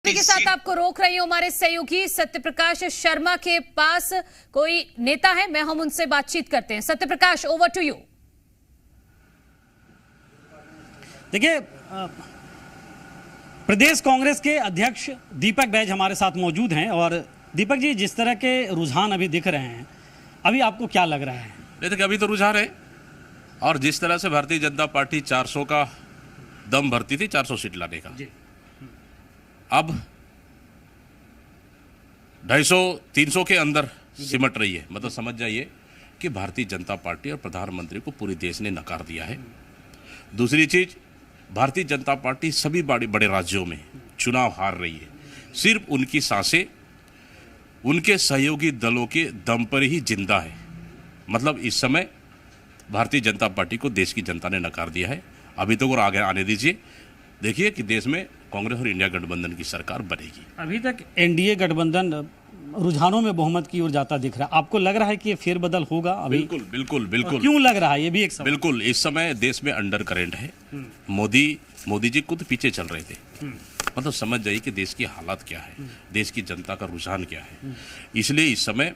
इसी के साथ आपको रोक रही हूं। हमारे सहयोगी सत्यप्रकाश शर्मा के पास कोई नेता है, मैं हम उनसे बातचीत करते हैं। Satyaprakash, over to you. देखिए, प्रदेश कांग्रेस के अध्यक्ष दीपक बैज हमारे साथ मौजूद हैं। और दीपक जी, जिस तरह के रुझान अभी दिख रहे हैं, अभी आपको क्या लग रहा है? देखिए, अभी तो रुझान है, और जिस तरह से भारतीय जनता पार्टी 400 का दम भरती थी 400 सीट लाने का, अब 250-300 के अंदर सिमट रही है। मतलब समझ जाइए कि भारतीय जनता पार्टी और प्रधानमंत्री को पूरे देश ने नकार दिया है। दूसरी चीज, भारतीय जनता पार्टी सभी बड़े राज्यों में चुनाव हार रही है। सिर्फ उनकी सांसें उनके सहयोगी दलों के दम पर ही जिंदा है। मतलब इस समय भारतीय जनता पार्टी को देश की जनता ने नकार दिया है। अभी तो और आगे आने दीजिए, देखिए कि देश में कांग्रेस और इंडिया गठबंधन की सरकार बनेगी। अभी तक एनडीए गठबंधन रुझानों में बहुमत की ओर जाता दिख रहा है। आपको लग रहा है कि ये फेरबदल होगा अभी? बिल्कुल बिल्कुल बिल्कुल। क्यों लग रहा है, ये भी एक सवाल। बिल्कुल, इस समय देश में अंडर करेंट है। मोदी जी खुद पीछे चल रहे थे। मतलब समझ जाइए कि देश की हालात क्या है, देश की जनता का रुझान क्या है। इसलिए इस समय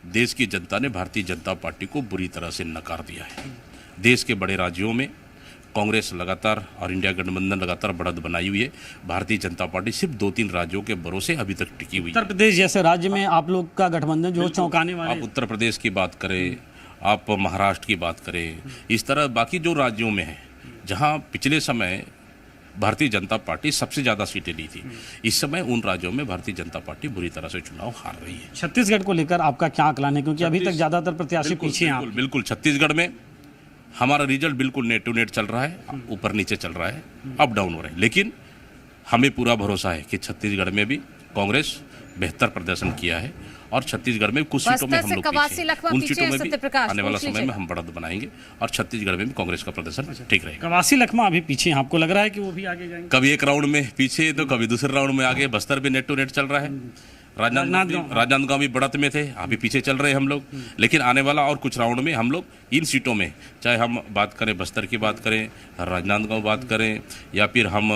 देश की जनता ने भारतीय जनता पार्टी को बुरी तरह से नकार दिया है। देश के बड़े राज्यों में कांग्रेस लगातार और इंडिया गठबंधन लगातार बढ़त बनाई हुई है। भारतीय जनता पार्टी सिर्फ 2-3 राज्यों के भरोसे अभी तक टिकी हुई है। उत्तर प्रदेश जैसे राज्य में आप लोग का गठबंधन जो चौंकाने वाला है। आप उत्तर प्रदेश की बात करें, आप महाराष्ट्र की बात करें, इस तरह बाकी जो राज्यों में है जहां पिछले समय भारतीय जनता पार्टी सबसे ज्यादा सीटें ली थी, इस समय उन राज्यों में भारतीय जनता पार्टी बुरी तरह से चुनाव हार रही है। छत्तीसगढ़ को लेकर आपका क्या आकलन है, क्योंकि अभी तक ज्यादातर प्रत्याशी पीछे हैं? बिल्कुल, छत्तीसगढ़ में हमारा रिजल्ट बिल्कुल नेट टू नेट चल रहा है, ऊपर नीचे चल रहा है, अप डाउन हो रहे हैं। लेकिन हमें पूरा भरोसा है कि छत्तीसगढ़ में भी कांग्रेस बेहतर प्रदर्शन किया है और छत्तीसगढ़ में कुछ सीटों में हम लोग पीछे हैं। उन सीटों में भी आने वाला समय में हम बढ़त बनाएंगे और छत्तीसगढ़ में भी कांग्रेस का प्रदर्शन ठीक रहेगा। कवासी लखमा अभी पीछे हैं, आपको लग रहा है कि वो भी आगे जाएंगे? कभी एक राउंड में पीछे तो कभी दूसरे राउंड में आगे। बस्तर भी नेट टू नेट चल रहा है, राजनांदगांव भी बढ़त में थे, अभी पीछे चल रहे हैं हम लोग। लेकिन आने वाला और कुछ राउंड में हम लोग इन सीटों में, चाहे हम बात करें बस्तर की बात करें, राजनांदगांव बात करें, या फिर हम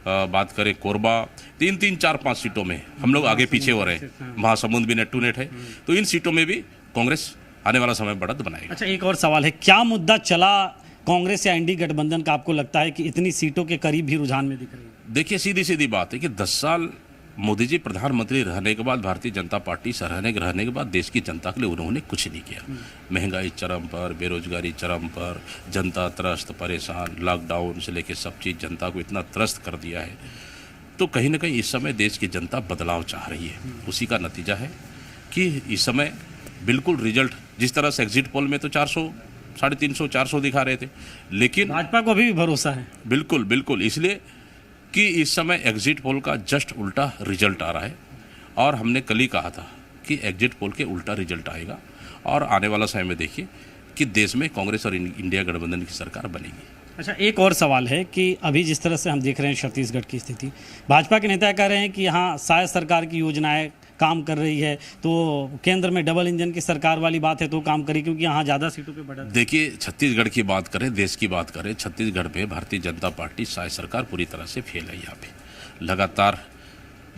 बात करें कोरबा, 3-3, 4-5 सीटों में हम लोग आगे पीछे हो रहे हैं। महासमुंद भी नेट टू नेट है, तो इन सीटों में भी कांग्रेस आने वाला समय बढ़त बनाएगी। अच्छा, एक और सवाल है, क्या मुद्दा चला कांग्रेस या एनडीए गठबंधन का, आपको लगता है कि इतनी सीटों के करीब भी रुझान में दिख रही है? देखिए, सीधी सीधी बात है कि 10 साल मोदी जी प्रधानमंत्री रहने के बाद, भारतीय जनता पार्टी रहने के बाद देश की जनता के लिए उन्होंने कुछ नहीं किया। महंगाई चरम पर, बेरोजगारी चरम पर, जनता त्रस्त परेशान, लॉकडाउन से लेकर सब चीज़ जनता को इतना त्रस्त कर दिया है। तो कहीं ना कहीं इस समय देश की जनता बदलाव चाह रही है। उसी का नतीजा है कि इस समय बिल्कुल रिजल्ट जिस तरह से एग्जिट पोल में तो 400, 350, 400 दिखा रहे थे, लेकिन भाजपा को भी भरोसा है। बिल्कुल बिल्कुल, इसलिए कि इस समय एग्जिट पोल का जस्ट उल्टा रिजल्ट आ रहा है। और हमने कल ही कहा था कि एग्जिट पोल के उल्टा रिजल्ट आएगा और आने वाला समय में देखिए कि देश में कांग्रेस और इंडिया गठबंधन की सरकार बनेगी। अच्छा, एक और सवाल है कि अभी जिस तरह से हम देख रहे हैं छत्तीसगढ़ की स्थिति, भाजपा के नेता कह रहे हैं कि यहाँ शायद सरकार की योजनाएं काम कर रही है, तो केंद्र में डबल इंजन की सरकार वाली बात है तो काम करेगी, क्योंकि यहाँ ज़्यादा सीटों पे बढ़ा। देखिए, छत्तीसगढ़ की बात करें, देश की बात करें, छत्तीसगढ़ में भारतीय जनता पार्टी शायद सरकार पूरी तरह से फेल है। यहाँ पे लगातार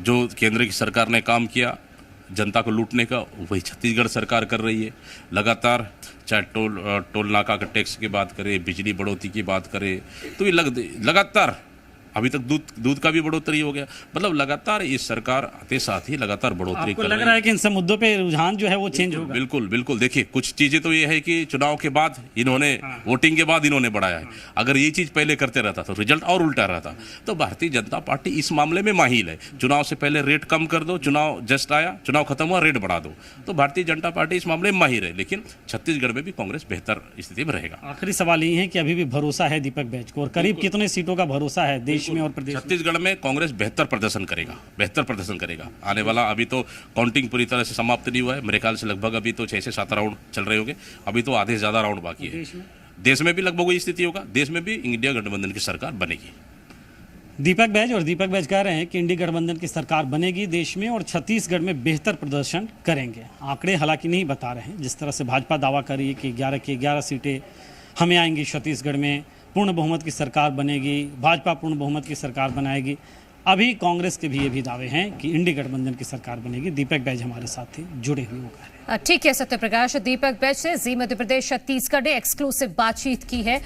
जो केंद्र की सरकार ने काम किया जनता को लूटने का, वही छत्तीसगढ़ सरकार कर रही है। लगातार चाहे टोल नाका का टैक्स की बात करें, बिजली बढ़ोतरी की बात करें, तो ये लगातार अभी तक दूध का भी बढ़ोतरी हो गया। मतलब लगातार इस सरकार आते साथ ही लगातार बढ़ोतरी कर रही है। लग रहा है कि इन सब मुद्दों पे रुझान जो है वो चेंज होगा? बिल्कुल बिल्कुल। देखिए, कुछ चीजें तो ये है कि चुनाव के बाद इन्होंने वोटिंग के बाद इन्होंने बढ़ाया है। अगर ये चीज पहले करते रहता तो रिजल्ट और उल्टा रहता। तो भारतीय जनता पार्टी इस मामले में माहिर है। चुनाव से पहले रेट कम कर दो, चुनाव जस्ट आया, चुनाव खत्म हुआ, रेट बढ़ा दो। तो भारतीय जनता पार्टी इस मामले में माहिर है। लेकिन छत्तीसगढ़ में भी कांग्रेस बेहतर स्थिति में रहेगा। आखिरी सवाल ये है कि अभी भी भरोसा है दीपक बैज को, और करीब कितने सीटों का भरोसा है देश में और प्रदेश में? छत्तीसगढ़ में कांग्रेस बेहतर प्रदर्शन करेगा। आने वाला, अभी तो काउंटिंग पूरी तरह से समाप्त नहीं हुआ है, मेरे ख्याल से लगभग अभी तो 6 से 7 राउंड चल रहे होंगे, अभी तो आधे से ज्यादा राउंड बाकी है। देश में भी लगभग वही स्थिति होगा, देश में भी इंडिया गठबंधन की सरकार बनेगी। दीपक बैज कह रहे हैं कि इंडिया गठबंधन की सरकार बनेगी देश में और छत्तीसगढ़ में बेहतर प्रदर्शन करेंगे। आंकड़े हालांकि नहीं बता रहे हैं, जिस तरह से भाजपा दावा कर रही है कि 11 की 11 सीटें हमें आएंगी छत्तीसगढ़ में, पूर्ण बहुमत की सरकार बनेगी, भाजपा पूर्ण बहुमत की सरकार बनाएगी। अभी कांग्रेस के भी ये भी दावे हैं कि इंडी गठबंधन की सरकार बनेगी। दीपक बैज हमारे साथ थे, जुड़े हुए वो कह रहे हैं। ठीक है सत्य प्रकाश, दीपक बैज से जी मध्य प्रदेश छत्तीसगढ़ ने एक्सक्लूसिव बातचीत की है।